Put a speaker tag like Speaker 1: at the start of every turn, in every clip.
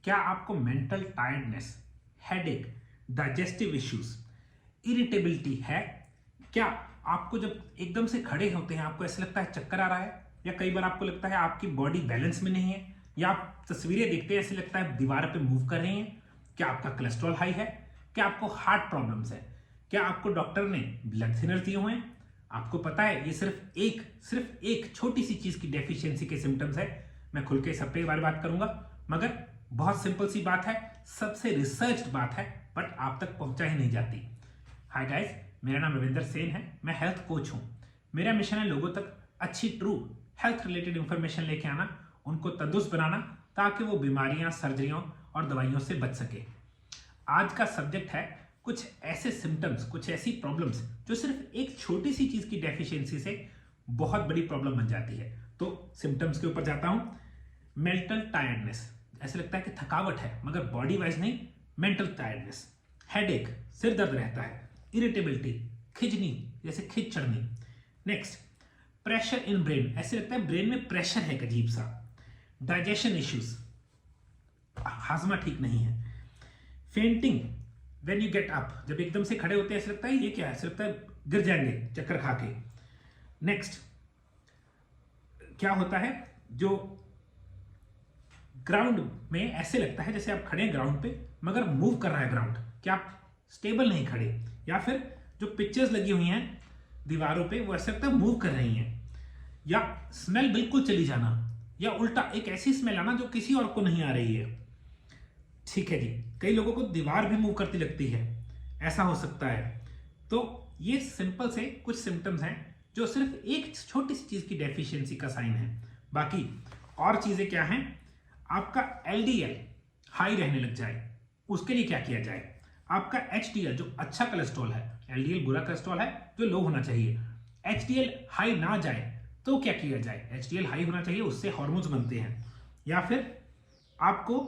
Speaker 1: क्या आपको mental tiredness, headache, digestive issues, irritability है? क्या आपको जब एकदम से खड़े होते हैं आपको ऐसा लगता है चक्कर आ रहा है, या कई बार आपको लगता है आपकी बॉडी बैलेंस में नहीं है, या आप तस्वीरें देखते हैं ऐसे लगता है दीवार पे मूव कर रही हैं? क्या आपका कोलेस्ट्रॉल हाई है? क्या आपको हार्ट प्रॉब्लम्स है? क्या आपको डॉक्टर ने ब्लड थिनर दिए हुए हैं? आपको पता है ये सिर्फ एक छोटी सी चीज की डेफिशिएंसी के सिम्टम्स है। मैं खुल के सब पे बारे बात करूंगा, मगर बहुत सिंपल सी बात है, सबसे रिसर्च्ड बात है, बट आप तक पहुंचा ही नहीं जाती। हाय गाइस, मेरा नाम रविंदर सेन है, मैं हेल्थ कोच हूं। मेरा मिशन है लोगों तक अच्छी ट्रू हेल्थ रिलेटेड इंफॉर्मेशन लेके आना, उनको तंदुरुस्त बनाना, ताकि वो बीमारियां, सर्जरियों और दवाइयों से बच सके। आज का सब्जेक्ट है कुछ ऐसे सिम्टम्स, कुछ ऐसी प्रॉब्लम्स जो सिर्फ एक छोटी सी चीज की डेफिशिएंसी से बहुत बड़ी प्रॉब्लम बन जाती है। तो सिम्टम्स के ऊपर जाता हूं। मेंटल टायर्डनेस, ऐसा लगता है कि थकावट है मगर बॉडी वाइज नहीं, मेंटल टायर्डनेस। हेडेक, सिर दर्द रहता है। इरिटेबिलिटी, खिजनी, जैसे खिज चढ़नी। नेक्स्ट, प्रेशर इन ब्रेन, ऐसे लगता है ब्रेन में प्रेशर है अजीब सा। डाइजेशन इश्यूज, हाजमा ठीक नहीं है। Fainting when you get up, जब एकदम से खड़े होते हैं ऐसा लगता है ये क्या है, ऐसा लगता है गिर जाएंगे चक्कर खा के। नेक्स्ट, क्या होता है, जो ग्राउंड में ऐसे लगता है जैसे आप खड़े हैं ग्राउंड पे मगर मूव कर रहा है ग्राउंड, क्या आप स्टेबल नहीं खड़े। या फिर जो पिक्चर्स लगी हुई हैं दीवारों पे वो ऐसा लगता है मूव कर रही हैं। या स्मेल बिल्कुल चली जाना, या उल्टा एक ऐसी स्मेल आना जो किसी और को नहीं आ रही है। ठीक है जी, कई लोगों को दीवार भी मूव करती लगती है, ऐसा हो सकता है। तो ये सिंपल से कुछ सिम्टम्स हैं जो सिर्फ एक छोटी सी चीज की डेफिशिएंसी का साइन है। बाकी और चीजें क्या हैं, आपका एलडीएल हाई रहने लग जाए, उसके लिए क्या किया जाए। आपका एचडीएल जो अच्छा कोलेस्ट्रॉल है, एलडीएल बुरा कोलेस्ट्रॉल है जो लो होना चाहिए, एचडीएल हाई ना जाए तो क्या किया जाए। एचडीएल हाई होना चाहिए, उससे हार्मोन्स बनते हैं। या फिर आपको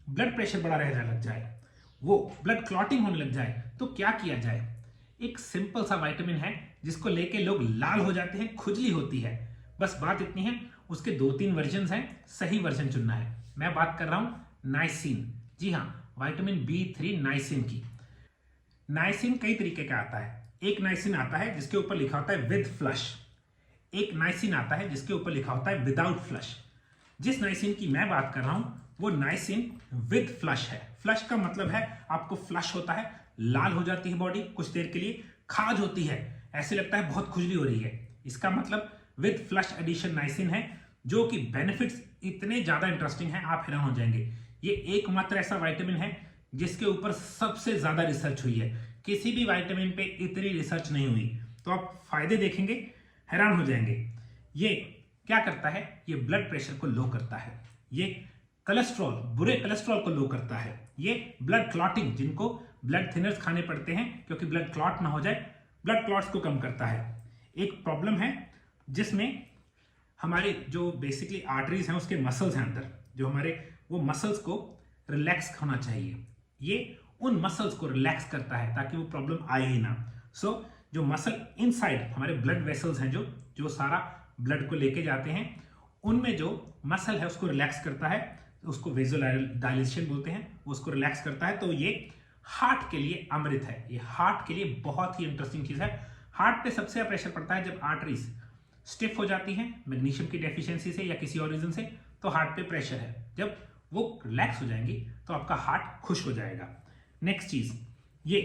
Speaker 1: ब्लड प्रेशर बढ़ा रहने लग जाए, वो ब्लड क्लॉटिंग होने लग जाए, तो क्या किया जाए। एक सिंपल सा विटामिन है जिसको लेके लोग लाल हो जाते हैं, खुजली होती है, बस बात इतनी है। उसके 2-3 वर्जन हैं, सही वर्जन चुनना है। मैं बात कर रहा हूं नाइसिन। जी हाँ, विटामिन B3 नाइसिन की। नाइसिन कई तरीके का आता है। एक नाइसिन आता है जिसके ऊपर लिखा होता है विद फ्लश, एक नाइसिन आता है जिसके ऊपर लिखा होता है विदाउट फ्लश। जिस नाइसिन की मैं बात कर रहा हूं वो नाइसिन विद फ्लश है। फ्लश का मतलब है आपको फ्लश होता है, लाल हो जाती है बॉडी कुछ देर के लिए, खाज होती है, ऐसे लगता है बहुत खुजली हो रही है। इसका मतलब विद फ्लश एडिशन नाइसिन है, जो कि बेनिफिट्स इतने ज्यादा इंटरेस्टिंग हैं आप हैरान हो जाएंगे। ये एकमात्र ऐसा विटामिन है जिसके ऊपर सबसे ज्यादा रिसर्च हुई है, किसी भी विटामिन पे इतनी रिसर्च नहीं हुई। तो आप फायदे देखेंगे, हैरान हो जाएंगे। ये क्या करता है, ये ब्लड प्रेशर को लो करता है, ये कोलेस्ट्रॉल, बुरे कोलेस्ट्रॉल को लो करता है, ये ब्लड क्लॉटिंग, जिनको ब्लड थिनर्स खाने पड़ते हैं क्योंकि ब्लड क्लॉट ना हो जाए, ब्लड क्लॉट्स को कम करता है। एक प्रॉब्लम है जिसमें हमारे जो बेसिकली आर्टरीज हैं उसके मसल्स हैं अंदर, जो हमारे वो मसल्स को रिलैक्स होना चाहिए, ये उन मसल्स को रिलैक्स करता है ताकि वो प्रॉब्लम आए ही ना। सो जो मसल इनसाइड हमारे ब्लड वेसल्स हैं, जो सारा ब्लड को लेके जाते हैं, उनमें जो मसल है उसको रिलैक्स करता है, उसको वेसोडाइलेशन बोलते हैं, उसको रिलैक्स करता है। तो ये हार्ट के लिए अमृत है, ये हार्ट के लिए बहुत ही इंटरेस्टिंग चीज है। हार्ट पे सबसे ज्यादा प्रेशर पड़ता है जब आर्टरीज स्टिफ हो जाती हैं मैग्नीशियम की डेफिशिएंसी से या किसी और रीजन से, तो हार्ट पे प्रेशर है। जब वो रिलैक्स हो जाएंगी तो आपका हार्ट खुश हो जाएगा। नेक्स्ट चीज, ये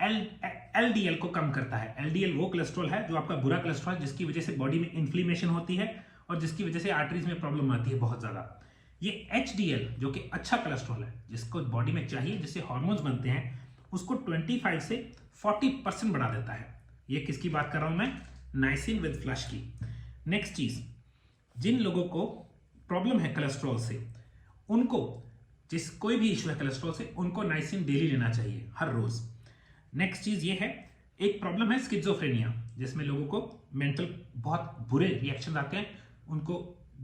Speaker 1: एलडीएल को कम करता है। एलडीएल वो कोलेस्ट्रॉल है जो आपका बुरा कोलेस्ट्रॉल है, जिसकी वजह से बॉडी में इन्फ्लेमेशन होती है और जिसकी वजह से आर्टरीज में प्रॉब्लम आती है बहुत ज्यादा। ये एचडीएल जो कि अच्छा कोलेस्ट्रॉल है, जिसको बॉडी में चाहिए, जिससे हार्मोन्स बनते हैं, उसको 25 से 40% बढ़ा देता है। ये किसकी बात कर रहा हूं मैं, नाइसिन विद फ्लश की। नेक्स्ट चीज, जिन लोगों को प्रॉब्लम है कोलेस्ट्रॉल से, उनको कोई भी इशू है कोलेस्ट्रॉल से, उनको नाइसिन डेली लेना चाहिए, हर रोज। नेक्स्ट चीज ये है, एक प्रॉब्लम है स्किज़ोफ्रेनिया, जिसमें लोगों को मेंटल बहुत बुरे रिएक्शन आते हैं, उनको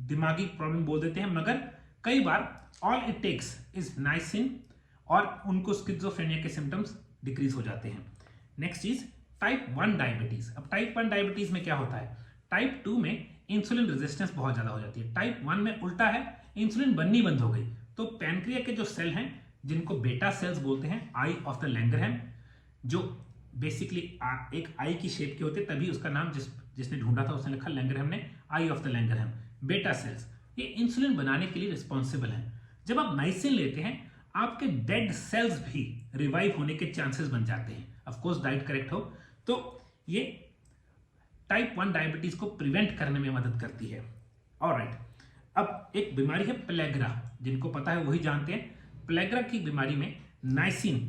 Speaker 1: दिमागी प्रॉब्लम बोल देते हैं, मगर कई बार all it takes is niacin और उनको स्किज़ोफ्रेनिया के सिम्टम्स डिक्रीज हो जाते हैं। नेक्स्ट चीज, टाइप 1 डायबिटीज। अब टाइप 1 डायबिटीज में क्या होता है, टाइप 2 में इंसुलिन रेजिस्टेंस बहुत ज्यादा हो जाती है, टाइप 1 में उल्टा है, इंसुलिन बननी बंद हो गई, तो पैनक्रिया के जो सेल हैं जिनको बेटा सेल्स बोलते हैं, आई ऑफ द लैंगरहैम, जो बेसिकली एक आई की शेप के होते, तभी उसका नाम जिसने ढूंढा था उसने लिखा लैंगरहैम ने, आई ऑफ द लैंगरहैम। बेटा सेल्स ये इंसुलिन बनाने के लिए रिस्पॉन्सिबल हैं। जब आप नाइसिन लेते हैं आपके डेड सेल्स भी रिवाइव होने के चांसेस बन जाते हैं, ऑफकोर्स डाइट करेक्ट हो तो। ये टाइप 1 डायबिटीज को प्रिवेंट करने में मदद करती है। ऑलराइट, अब एक बीमारी है पेलेग्रा, जिनको पता है वही जानते हैं। पेलेग्रा की बीमारी में नाइसिन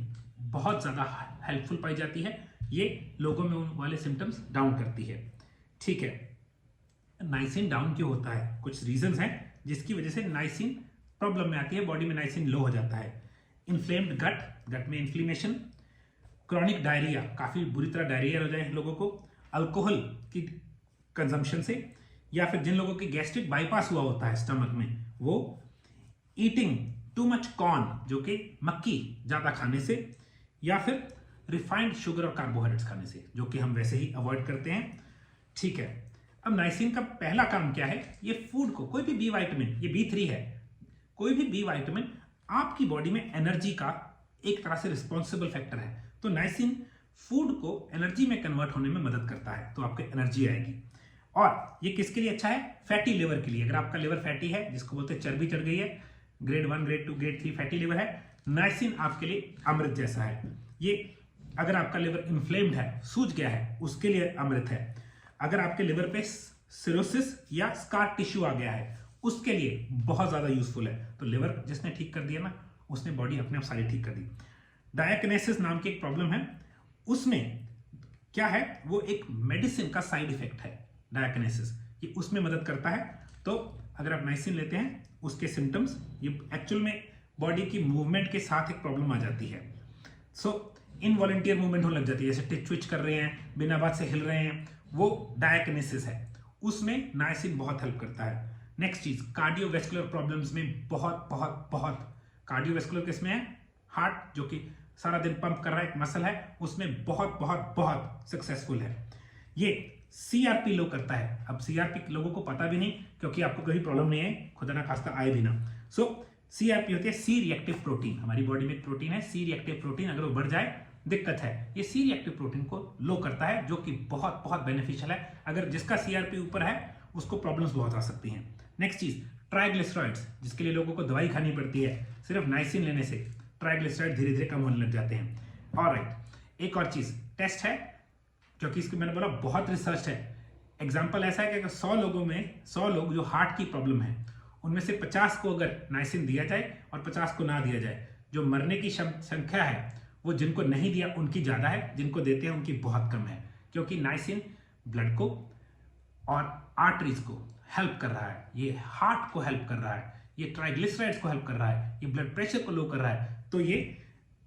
Speaker 1: बहुत ज्यादा हेल्पफुल पाई जाती है। ये लोगों में वाले सिम्टम्स डाउन करती है। ठीक है, नाइसिन डाउन क्यों होता है? कुछ रीजंस हैं जिसकी वजह से नाइसिन प्रॉब्लम में आती है, बॉडी में नाइसिन लो हो जाता है। इन्फ्लेम्ड गट में इन्फ्लेमेशन, क्रॉनिक डायरिया, काफी बुरी तरह डायरिया हो जाए लोगों को, अल्कोहल की कंजम्पशन से, या फिर जिन लोगों की गैस्ट्रिक बाईपास हुआ होता है स्टमक में, वो ईटिंग टू मच कॉर्न, जो कि मक्की ज्यादा खाने से, या फिर रिफाइंड शुगर और कार्बोहाइड्रेट्स खाने से, जो कि हम वैसे ही अवॉइड करते हैं। ठीक है, अब नाइसिन का पहला काम क्या है? ये फूड को, कोई भी बी विटामिन, ये B3 है, कोई भी बी विटामिन आपकी बॉडी में एनर्जी का एक तरह से रिस्पॉन्सिबल फैक्टर है। तो नाइसिन फूड को एनर्जी में कन्वर्ट होने में मदद करता है, तो आपको एनर्जी आएगी। और ये किसके लिए अच्छा है? फैटी लिवर के लिए। अगर आपका लिवर फैटी है, जिसको बोलते हैं चर्बी चढ़ गई है, grade 1, grade 2, grade 3 fatty liver है, नाइसिन आपके लिए अमृत जैसा है। ये अगर आपका लिवर इन्फ्लेम्ड है, सूज गया है, उसके लिए अमृत है। अगर आपके लिवर पे सिरोसिस या स्कार टिश्यू आ गया है, उसके लिए बहुत ज्यादा यूजफुल है। तो लिवर जिसने ठीक कर दिया ना, उसने बॉडी अपने आप सारी ठीक कर दी। डायकिनेसिस नाम की एक प्रॉब्लम है, उसमें क्या है? वो एक मेडिसिन का साइड इफेक्ट है डायकिनेसिस, ये उसमें मदद करता है। तो अगर आप नाइसिन लेते हैं, उसके सिम्टम्स, ये एक्चुअल में बॉडी की मूवमेंट के साथ एक प्रॉब्लम आ जाती है। सो इनवॉलंटियर मूवमेंट होने लग जाती है, जैसे टिच ट्विच कर रहे हैं, बिना बात से हिल रहे हैं, वो डायकिनेसिस है, उसमें नाइसिन बहुत हेल्प करता है। नेक्स्ट चीज, कार्डियोवैस्कुलर प्रॉब्लम्स में बहुत बहुत बहुत, कार्डियोवैस्कुलर किसमें है? हार्ट, जो कि सारा दिन पंप कर रहा है, एक मसल है, उसमें बहुत बहुत बहुत सक्सेसफुल है। ये सीआरपी लो करता है। अब सीआरपी लोगों को पता भी नहीं, क्योंकि आपको कोई प्रॉब्लम नहीं है, खुदा ना खास्ता आए भी ना। सो सीआरपी होती है सी रिएक्टिव प्रोटीन। हमारी बॉडी में एक प्रोटीन है सी रिएक्टिव प्रोटीन, अगर वो बढ़ जाए दिक्कत है। ये सी रिएक्टिव प्रोटीन को लो करता है, जो कि बहुत बहुत बेनिफिशियल है। अगर जिसका सीआरपी ऊपर है, उसको प्रॉब्लम्स बहुत आ सकती हैं। नेक्स्ट चीज, ट्राइग्लिसराइड्स, जिसके लिए लोगों को दवाई खानी पड़ती है, सिर्फ नाइसिन लेने से ट्राइग्लिसराइड धीरे धीरे कम होने लग जाते हैं। ऑलराइट, एक और चीज टेस्ट है, क्योंकि इसकी मैंने बोला बहुत रिसर्च है। एग्जाम्पल ऐसा है कि अगर 100 लोगों में 100 लोग जो हार्ट की प्रॉब्लम है, उनमें से 50 को अगर नाइसिन दिया जाए और 50 को ना दिया जाए, जो मरने की संख्या है वो जिनको नहीं दिया उनकी ज्यादा है, जिनको देते हैं उनकी बहुत कम है। क्योंकि नाइसिन ब्लड को और आर्टरीज को हेल्प कर रहा है, ये हार्ट को हेल्प कर रहा है, ये ट्राइग्लिसराइड्स को हेल्प कर रहा है, ये ब्लड प्रेशर को लो कर रहा है। तो ये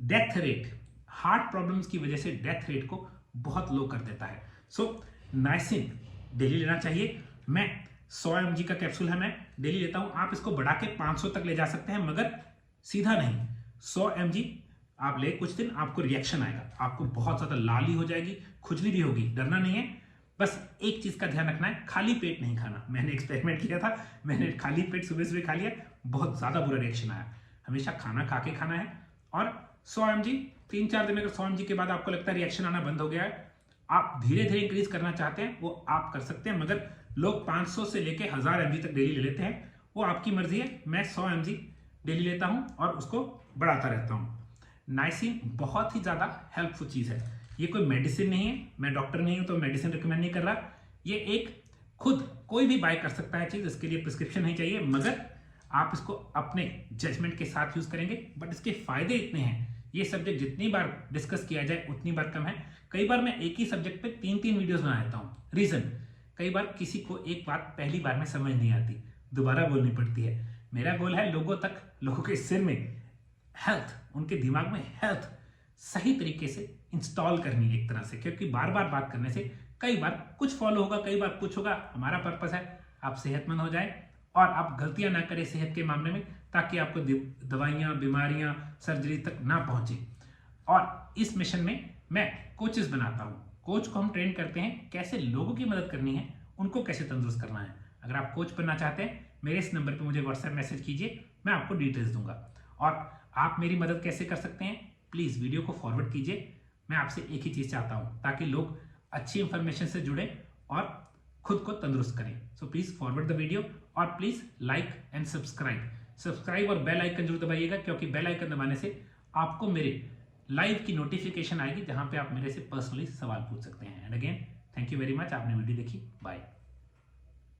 Speaker 1: डेथ रेट, हार्ट प्रॉब्लम्स की वजह से डेथ रेट को बहुत लो कर देता है। सो नाइसिन डेली लेना चाहिए। मैं 100 mg का कैप्सूल है, मैं डेली लेता हूं। आप इसको बढ़ा के 500 तक ले जा सकते हैं, मगर सीधा नहीं। 100 mg आप ले, कुछ दिन आपको रिएक्शन आएगा, आपको बहुत ज्यादा लाली हो जाएगी, खुजली भी होगी, डरना नहीं है। बस एक चीज का ध्यान रखना है, खाली पेट नहीं खाना। मैंने एक्सपेरिमेंट किया था, मैंने खाली पेट सुबह सुबह खा लिया, बहुत ज्यादा बुरा रिएक्शन आया। हमेशा खाना खा के खाना है। और 100 mg 3-4 दिन में, अगर 100 mg के बाद आपको लगता है रिएक्शन आना बंद हो गया है, आप धीरे धीरे इंक्रीज करना चाहते हैं, वो आप कर सकते हैं। मगर लोग 500 से लेके 1000 mg तक डेली ले लेते हैं, वो आपकी मर्जी है। मैं 100 mg डेली लेता हूं और उसको बढ़ाता रहता हूं। नाइसिन बहुत ही ज्यादा हेल्पफुल चीज है। ये कोई मेडिसिन नहीं है, मैं डॉक्टर नहीं हूं तो मेडिसिन रिकमेंड नहीं कर रहा। ये एक खुद कोई भी बाय कर सकता है चीज, इसके लिए प्रिस्क्रिप्शन नहीं चाहिए, मगर आप इसको अपने जजमेंट के साथ यूज करेंगे। बट इसके फायदे इतने हैं, ये सब्जेक्ट जितनी बार डिस्कस किया जाए उतनी बार कम है। कई बार मैं एक ही सब्जेक्ट पे 3-3 वीडियोस बना देता हूँ। रीजन, कई बार किसी को एक बात पहली बार में समझ नहीं आती, दोबारा बोलनी पड़ती है। मेरा गोल है लोगों के सिर में हेल्थ, उनके दिमाग में हेल्थ सही तरीके से इंस्टॉल करनी है एक तरह से, क्योंकि बार बार बात करने से कई बार कुछ फॉलो होगा, कई बार कुछ होगा। हमारा पर्पस है आप सेहतमंद हो जाए और आप गलतियां ना करें सेहत के मामले में, ताकि आपको दवाइयां, बीमारियां, सर्जरी तक ना पहुंचे। और इस मिशन में मैं कोचेस बनाता हूं। कोच को हम ट्रेन करते हैं कैसे लोगों की मदद करनी है, उनको कैसे तंदुरुस्त करना है। अगर आप कोच बनना चाहते हैं, मेरे इस नंबर पे मुझे व्हाट्सएप मैसेज कीजिए, मैं आपको डिटेल्स दूंगा। और आप मेरी मदद कैसे कर सकते हैं, प्लीज़ वीडियो को फॉरवर्ड कीजिए। मैं आपसे एक ही चीज़ चाहता हूँ, ताकि लोग अच्छी इंफॉर्मेशन से जुड़े और खुद को तंदुरुस्त करें। So please forward the video और प्लीज़ लाइक एंड सब्सक्राइब और बेल आइकन जरूर दबाइएगा, क्योंकि बेल आइकन दबाने से आपको मेरे लाइव की नोटिफिकेशन आएगी, जहां पे आप मेरे से पर्सनली सवाल पूछ सकते हैं। And again thank you very much, आपने वीडियो देखी, बाय।